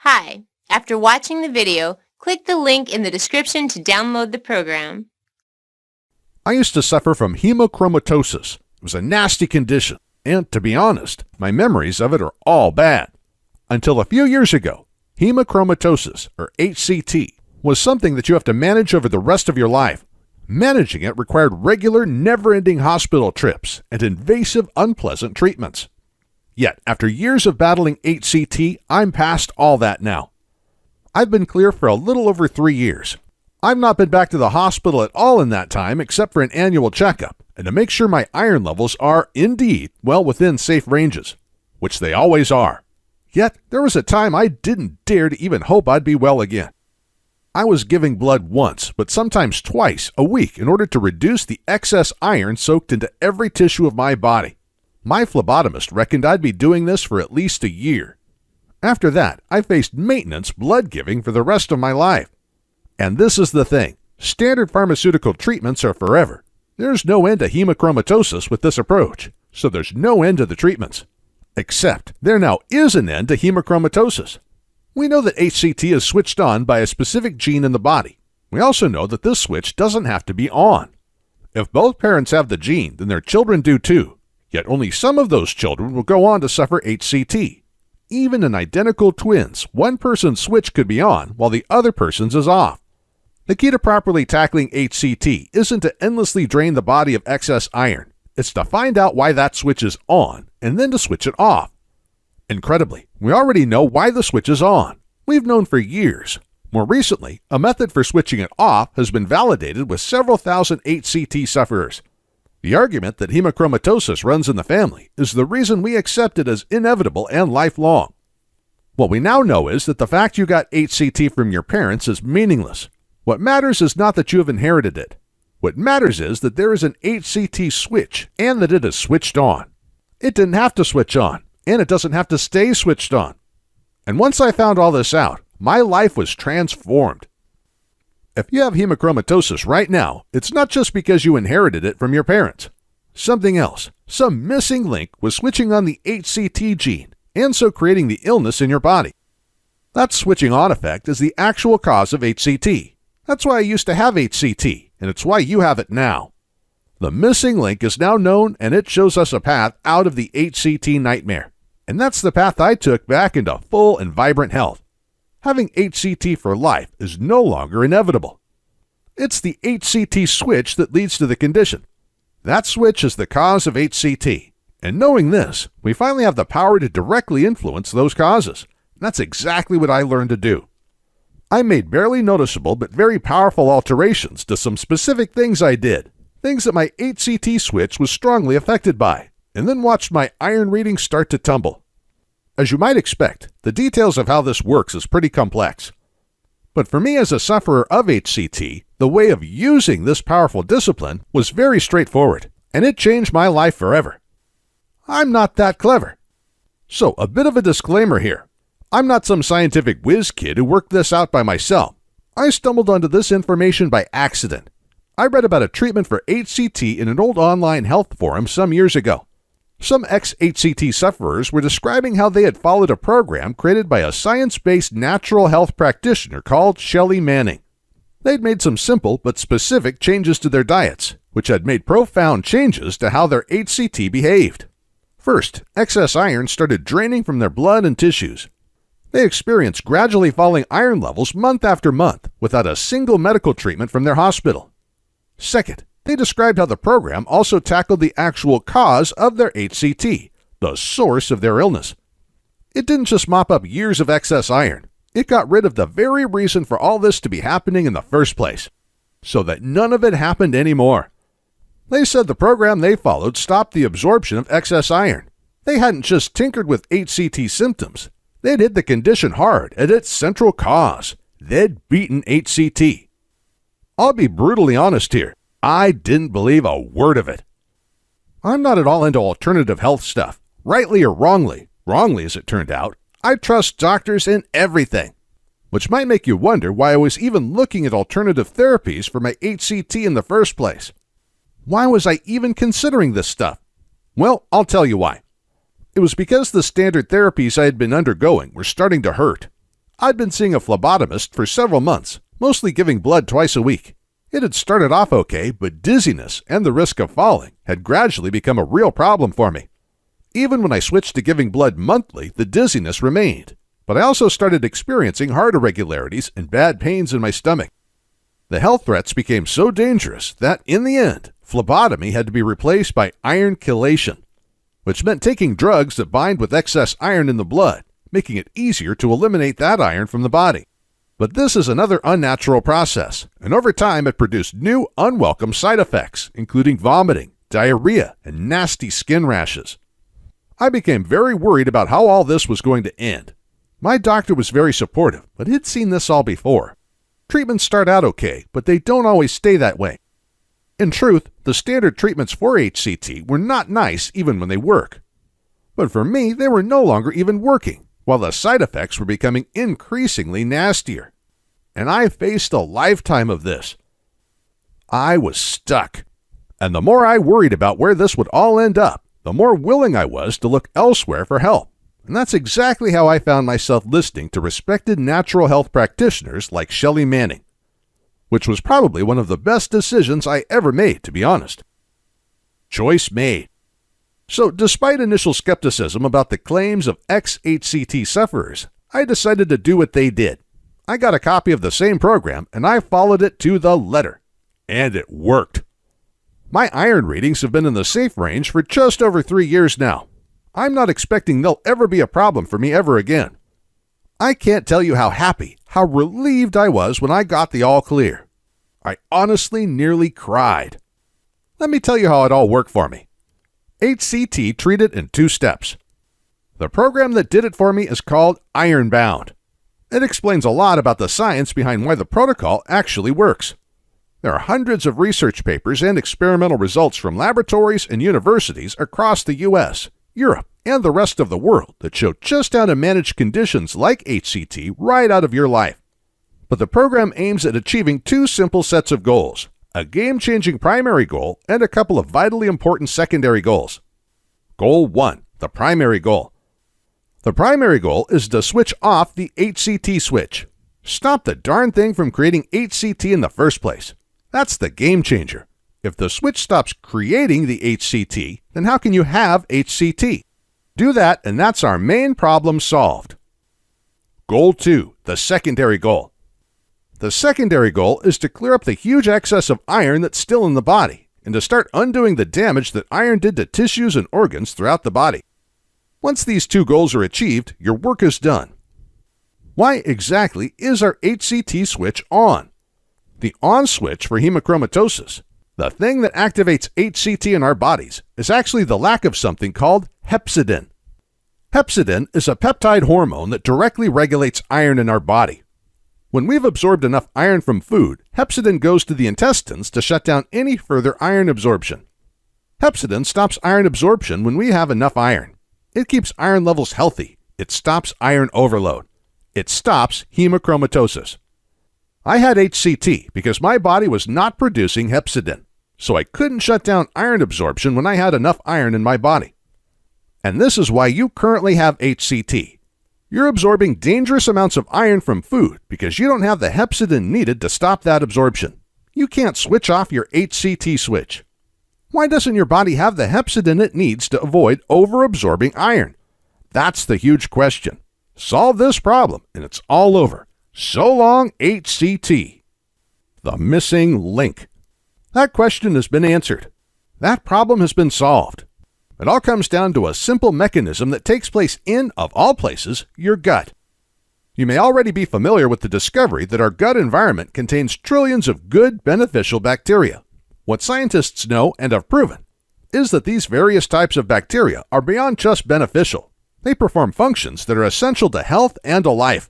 Hi. After watching the video, click the link in the description to download the program. I used to suffer from hemochromatosis. It was a nasty condition, and to be honest, my memories of it are all bad. Until a few years ago, hemochromatosis, or HCT, was something that you have to manage over the rest of your life. Managing it required regular, never-ending hospital trips and invasive, unpleasant treatments. Yet, after years of battling HCT, I'm past all that now. I've been clear for a little over 3 years. I've not been back to the hospital at all in that time except for an annual checkup and to make sure my iron levels are, indeed, well within safe ranges, which they always are. Yet, there was a time I didn't dare to even hope I'd be well again. I was giving blood once, but sometimes twice a week in order to reduce the excess iron soaked into every tissue of my body. My phlebotomist reckoned I'd be doing this for at least a year. After that, I faced maintenance blood giving for the rest of my life. And this is the thing. Standard pharmaceutical treatments are forever. There's no end to hemochromatosis with this approach, so there's no end to the treatments. Except there now is an end to hemochromatosis. We know that HCT is switched on by a specific gene in the body. We also know that this switch doesn't have to be on. If both parents have the gene, then their children do too. Yet only some of those children will go on to suffer HCT. Even in identical twins, one person's switch could be on while the other person's is off. The key to properly tackling HCT isn't to endlessly drain the body of excess iron. It's to find out why that switch is on and then to switch it off. Incredibly, we already know why the switch is on. We've known for years. More recently, a method for switching it off has been validated with several thousand HCT sufferers. The argument that hemochromatosis runs in the family is the reason we accept it as inevitable and lifelong. What we now know is that the fact you got HCT from your parents is meaningless. What matters is not that you have inherited it. What matters is that there is an HCT switch and that it is switched on. It didn't have to switch on, and it doesn't have to stay switched on. And once I found all this out, my life was transformed. If you have hemochromatosis right now, it's not just because you inherited it from your parents. Something else, some missing link was switching on the HCT gene, and so creating the illness in your body. That switching on effect is the actual cause of HCT. That's why I used to have HCT, and it's why you have it now. The missing link is now known, and it shows us a path out of the HCT nightmare. And that's the path I took back into full and vibrant health. Having HCT for life is no longer inevitable. It's the HCT switch that leads to the condition. That switch is the cause of HCT. And knowing this, we finally have the power to directly influence those causes. That's exactly what I learned to do. I made barely noticeable but very powerful alterations to some specific things I did, things that my HCT switch was strongly affected by, and then watched my iron readings start to tumble. As you might expect, the details of how this works is pretty complex. But for me as a sufferer of HCT, the way of using this powerful discipline was very straightforward, and it changed my life forever. I'm not that clever. So, a bit of a disclaimer here. I'm not some scientific whiz kid who worked this out by myself. I stumbled onto this information by accident. I read about a treatment for HCT in an old online health forum some years ago. Some ex-HCT sufferers were describing how they had followed a program created by a science-based natural health practitioner called Shelley Manning. They'd made some simple but specific changes to their diets, which had made profound changes to how their HCT behaved. First, excess iron started draining from their blood and tissues. They experienced gradually falling iron levels month after month without a single medical treatment from their hospital. Second, they described how the program also tackled the actual cause of their HCT, the source of their illness. It didn't just mop up years of excess iron. It got rid of the very reason for all this to be happening in the first place, so that none of it happened anymore. They said the program they followed stopped the absorption of excess iron. They hadn't just tinkered with HCT symptoms. They'd hit the condition hard at its central cause. They'd beaten HCT. I'll be brutally honest here. I didn't believe a word of it. I'm not at all into alternative health stuff, rightly or wrongly. Wrongly, as it turned out. I trust doctors in everything. Which might make you wonder why I was even looking at alternative therapies for my HCT in the first place. Why was I even considering this stuff? Well, I'll tell you why. It was because the standard therapies I had been undergoing were starting to hurt. I'd been seeing a phlebotomist for several months, mostly giving blood twice a week. It had started off okay, but dizziness and the risk of falling had gradually become a real problem for me. Even when I switched to giving blood monthly, the dizziness remained, but I also started experiencing heart irregularities and bad pains in my stomach. The health threats became so dangerous that, in the end, phlebotomy had to be replaced by iron chelation, which meant taking drugs that bind with excess iron in the blood, making it easier to eliminate that iron from the body. But this is another unnatural process, and over time it produced new, unwelcome side effects, including vomiting, diarrhea, and nasty skin rashes. I became very worried about how all this was going to end. My doctor was very supportive, but he'd seen this all before. Treatments start out okay, but they don't always stay that way. In truth, the standard treatments for HCT were not nice even when they work. But for me, they were no longer even working, while the side effects were becoming increasingly nastier. And I faced a lifetime of this. I was stuck. And the more I worried about where this would all end up, the more willing I was to look elsewhere for help. And that's exactly how I found myself listening to respected natural health practitioners like Shelley Manning, which was probably one of the best decisions I ever made, to be honest. Choice made. So, despite initial skepticism about the claims of ex-HCT sufferers, I decided to do what they did. I got a copy of the same program, and I followed it to the letter. And it worked. My iron readings have been in the safe range for just over 3 years now. I'm not expecting they'll ever be a problem for me ever again. I can't tell you how happy, how relieved I was when I got the all clear. I honestly nearly cried. Let me tell you how it all worked for me. HCT treated in 2 steps. The program that did it for me is called Ironbound. It explains a lot about the science behind why the protocol actually works. There are hundreds of research papers and experimental results from laboratories and universities across the U.S., Europe, and the rest of the world that show just how to manage conditions like HCT right out of your life. But the program aims at achieving 2 simple sets of goals: a game-changing primary goal and a couple of vitally important secondary goals. Goal 1, the primary goal. The primary goal is to switch off the HCT switch. Stop the darn thing from creating HCT in the first place. That's the game changer. If the switch stops creating the HCT, then how can you have HCT? Do that, and that's our main problem solved. Goal 2, the secondary goal. The secondary goal is to clear up the huge excess of iron that's still in the body, and to start undoing the damage that iron did to tissues and organs throughout the body. Once these 2 goals are achieved, your work is done. Why exactly is our HCT switch on? The on switch for hemochromatosis, the thing that activates HCT in our bodies, is actually the lack of something called hepcidin. Hepcidin is a peptide hormone that directly regulates iron in our body. When we've absorbed enough iron from food, hepcidin goes to the intestines to shut down any further iron absorption. Hepcidin stops iron absorption when we have enough iron. It keeps iron levels healthy. It stops iron overload. It stops hemochromatosis. I had HCT because my body was not producing hepcidin, so I couldn't shut down iron absorption when I had enough iron in my body. And this is why you currently have HCT. You're absorbing dangerous amounts of iron from food because you don't have the hepcidin needed to stop that absorption. You can't switch off your HCT switch. Why doesn't your body have the hepcidin it needs to avoid overabsorbing iron? That's the huge question. Solve this problem and it's all over. So long, HCT. The missing link. That question has been answered. That problem has been solved. It all comes down to a simple mechanism that takes place in, of all places, your gut. You may already be familiar with the discovery that our gut environment contains trillions of good, beneficial bacteria. What scientists know and have proven is that these various types of bacteria are beyond just beneficial. They perform functions that are essential to health and to life.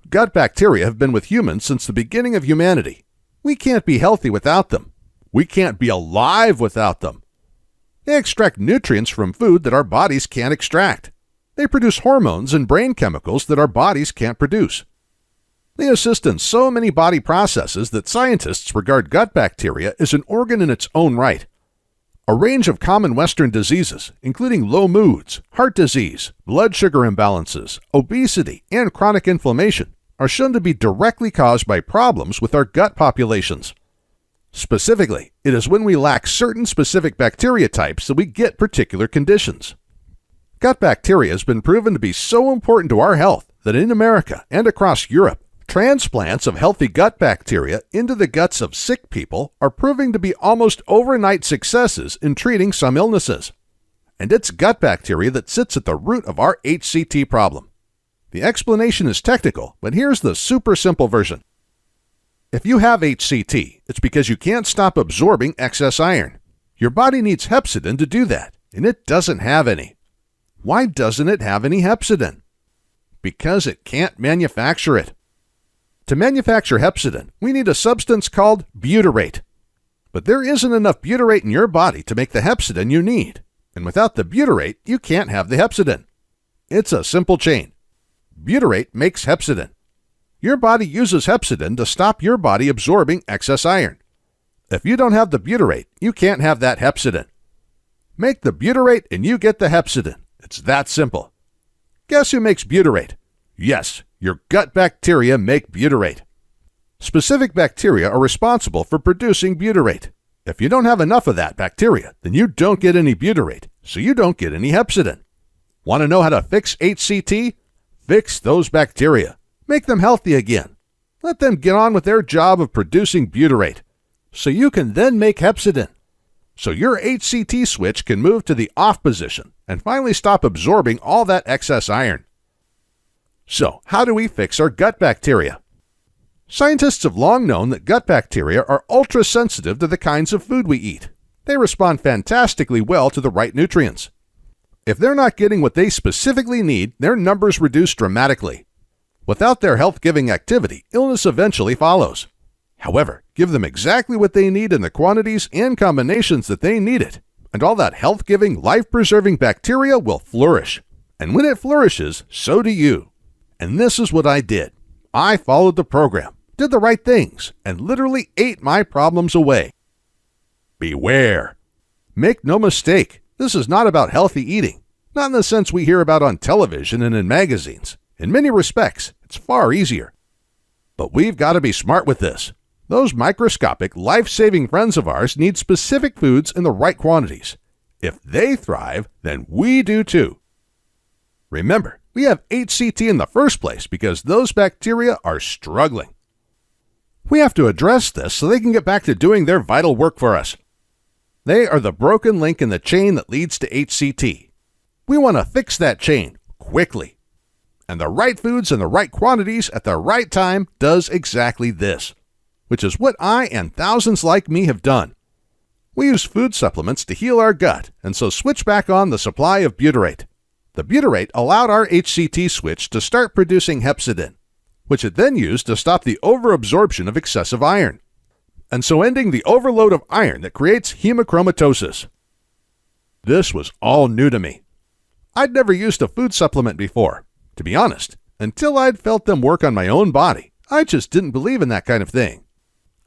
Gut bacteria have been with humans since the beginning of humanity. We can't be healthy without them. We can't be alive without them. They extract nutrients from food that our bodies can't extract. They produce hormones and brain chemicals that our bodies can't produce. They assist in so many body processes that scientists regard gut bacteria as an organ in its own right. A range of common Western diseases, including low moods, heart disease, blood sugar imbalances, obesity, and chronic inflammation, are shown to be directly caused by problems with our gut populations. Specifically, it is when we lack certain specific bacteria types that we get particular conditions. Gut bacteria has been proven to be so important to our health that in America and across Europe, transplants of healthy gut bacteria into the guts of sick people are proving to be almost overnight successes in treating some illnesses. And it's gut bacteria that sits at the root of our HCT problem. The explanation is technical, but here's the super simple version. If you have HCT, it's because you can't stop absorbing excess iron. Your body needs hepcidin to do that, and it doesn't have any. Why doesn't it have any hepcidin? Because it can't manufacture it. To manufacture hepcidin, we need a substance called butyrate. But there isn't enough butyrate in your body to make the hepcidin you need. And without the butyrate, you can't have the hepcidin. It's a simple chain. Butyrate makes hepcidin. Your body uses hepcidin to stop your body absorbing excess iron. If you don't have the butyrate, you can't have that hepcidin. Make the butyrate and you get the hepcidin. It's that simple. Guess who makes butyrate? Yes, your gut bacteria make butyrate. Specific bacteria are responsible for producing butyrate. If you don't have enough of that bacteria, then you don't get any butyrate, so you don't get any hepcidin. Want to know how to fix HCT? Fix those bacteria. Make them healthy again. Let them get on with their job of producing butyrate, so you can then make hepcidin. So your HCT switch can move to the off position and finally stop absorbing all that excess iron. So, how do we fix our gut bacteria? Scientists have long known that gut bacteria are ultra-sensitive to the kinds of food we eat. They respond fantastically well to the right nutrients. If they're not getting what they specifically need, their numbers reduce dramatically. Without their health-giving activity, illness eventually follows. However, give them exactly what they need in the quantities and combinations that they need it, and all that health-giving, life-preserving bacteria will flourish. And when it flourishes, so do you. And this is what I did. I followed the program, did the right things, and literally ate my problems away. Beware. Make no mistake, this is not about healthy eating, not in the sense we hear about on television and in magazines. In many respects, it's far easier. But we've got to be smart with this. Those microscopic, life-saving friends of ours need specific foods in the right quantities. If they thrive, then we do too. Remember, we have HCT in the first place because those bacteria are struggling. We have to address this so they can get back to doing their vital work for us. They are the broken link in the chain that leads to HCT. We want to fix that chain quickly. And the right foods in the right quantities at the right time does exactly this, which is what I and thousands like me have done. We use food supplements to heal our gut and so switch back on the supply of butyrate. The butyrate allowed our HCT switch to start producing hepcidin, which it then used to stop the overabsorption of excessive iron, and so ending the overload of iron that creates hemochromatosis. This was all new to me. I'd never used a food supplement before. To be honest, until I'd felt them work on my own body, I just didn't believe in that kind of thing.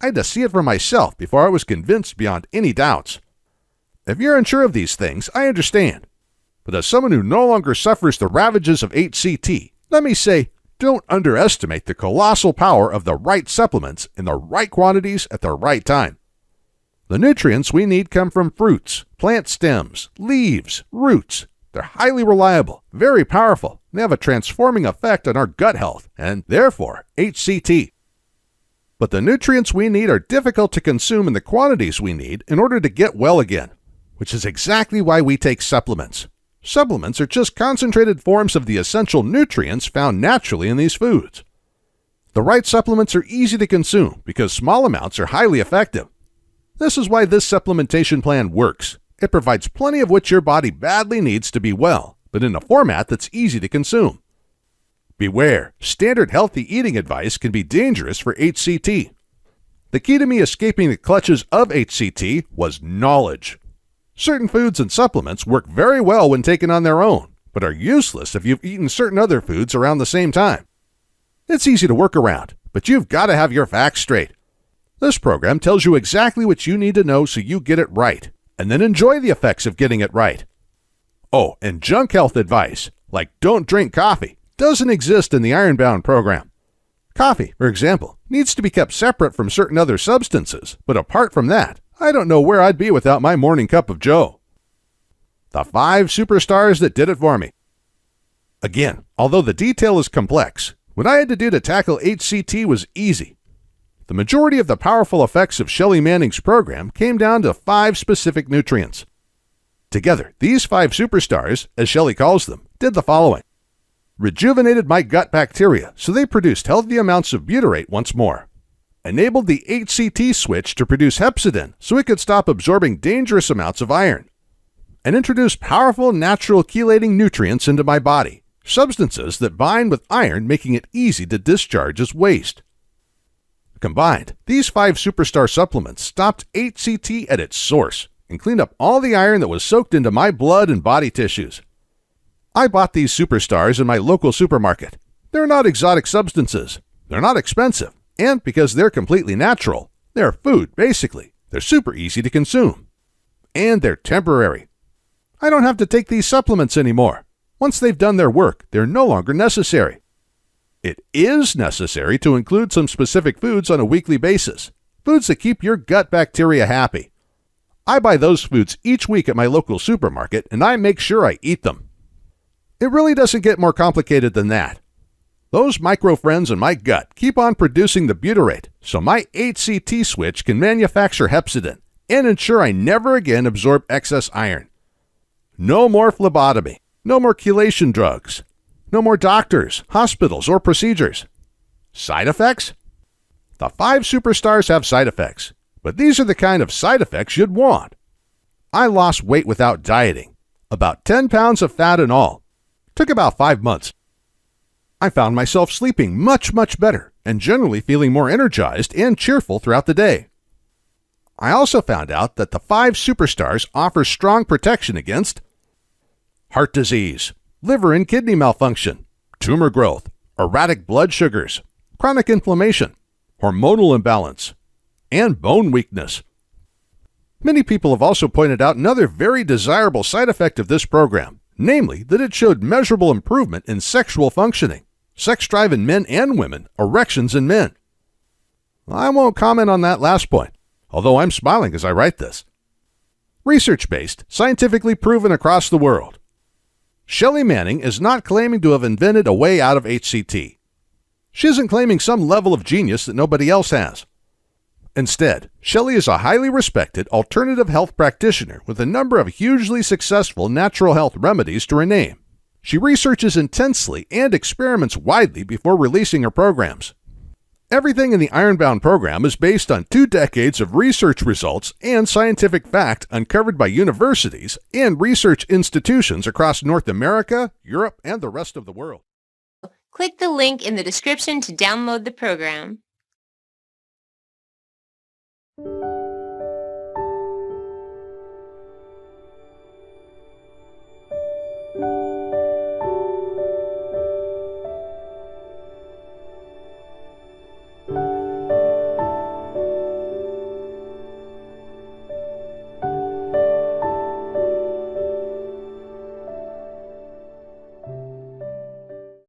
I had to see it for myself before I was convinced beyond any doubts. If you're unsure of these things, I understand. But as someone who no longer suffers the ravages of HCT, let me say, don't underestimate the colossal power of the right supplements in the right quantities at the right time. The nutrients we need come from fruits, plant stems, leaves, roots. They're highly reliable, very powerful, and they have a transforming effect on our gut health, and therefore HCT. But the nutrients we need are difficult to consume in the quantities we need in order to get well again, which is exactly why we take supplements. Supplements are just concentrated forms of the essential nutrients found naturally in these foods. The right supplements are easy to consume because small amounts are highly effective. This is why this supplementation plan works. It provides plenty of what your body badly needs to be well, but in a format that's easy to consume. Beware, standard healthy eating advice can be dangerous for HCT. The key to me escaping the clutches of HCT was knowledge. Certain foods and supplements work very well when taken on their own, but are useless if you've eaten certain other foods around the same time. It's easy to work around, but you've got to have your facts straight. This program tells you exactly what you need to know so you get it right, and then enjoy the effects of getting it right. Oh, and junk health advice, like don't drink coffee, doesn't exist in the Ironbound program. Coffee, for example, needs to be kept separate from certain other substances, but apart from that, I don't know where I'd be without my morning cup of Joe. The 5 superstars that did it for me. Again, although the detail is complex, what I had to do to tackle HCT was easy. The majority of the powerful effects of Shelley Manning's program came down to 5 specific nutrients. Together, these 5 superstars, as Shelley calls them, did the following. Rejuvenated my gut bacteria so they produced healthy amounts of butyrate once more. Enabled the HCT switch to produce hepcidin so it could stop absorbing dangerous amounts of iron. And introduced powerful natural chelating nutrients into my body, substances that bind with iron, making it easy to discharge as waste. Combined, these 5 superstar supplements stopped HCT at its source and cleaned up all the iron that was soaked into my blood and body tissues. I bought these superstars in my local supermarket. They're not exotic substances, they're not expensive, and because they're completely natural, they're food, basically. They're super easy to consume. And they're temporary. I don't have to take these supplements anymore. Once they've done their work, they're no longer necessary. It is necessary to include some specific foods on a weekly basis, foods that keep your gut bacteria happy. I buy those foods each week at my local supermarket, and I make sure I eat them. It really doesn't get more complicated than that. Those micro-friends in my gut keep on producing the butyrate, so my HCT switch can manufacture hepcidin and ensure I never again absorb excess iron. No more phlebotomy, no more chelation drugs, no more doctors, hospitals, or procedures. Side effects? The 5 superstars have side effects, but these are the kind of side effects you'd want. I lost weight without dieting, about 10 pounds of fat in all. Took about 5 months. I found myself sleeping much better and generally feeling more energized and cheerful throughout the day. I also found out that the 5 superstars offer strong protection against heart disease, liver and kidney malfunction, tumor growth, erratic blood sugars, chronic inflammation, hormonal imbalance, and bone weakness. Many people have also pointed out another very desirable side effect of this program, namely that it showed measurable improvement in sexual functioning, sex drive in men and women, erections in men. I won't comment on that last point, although I'm smiling as I write this. Research-based, scientifically proven across the world. Shelley Manning is not claiming to have invented a way out of HCT. She isn't claiming some level of genius that nobody else has. Instead, Shelley is a highly respected alternative health practitioner with a number of hugely successful natural health remedies to her name. She researches intensely and experiments widely before releasing her programs. Everything in the Ironbound program is based on 2 decades of research results and scientific fact uncovered by universities and research institutions across North America, Europe, and the rest of the world. Click the link in the description to download the program.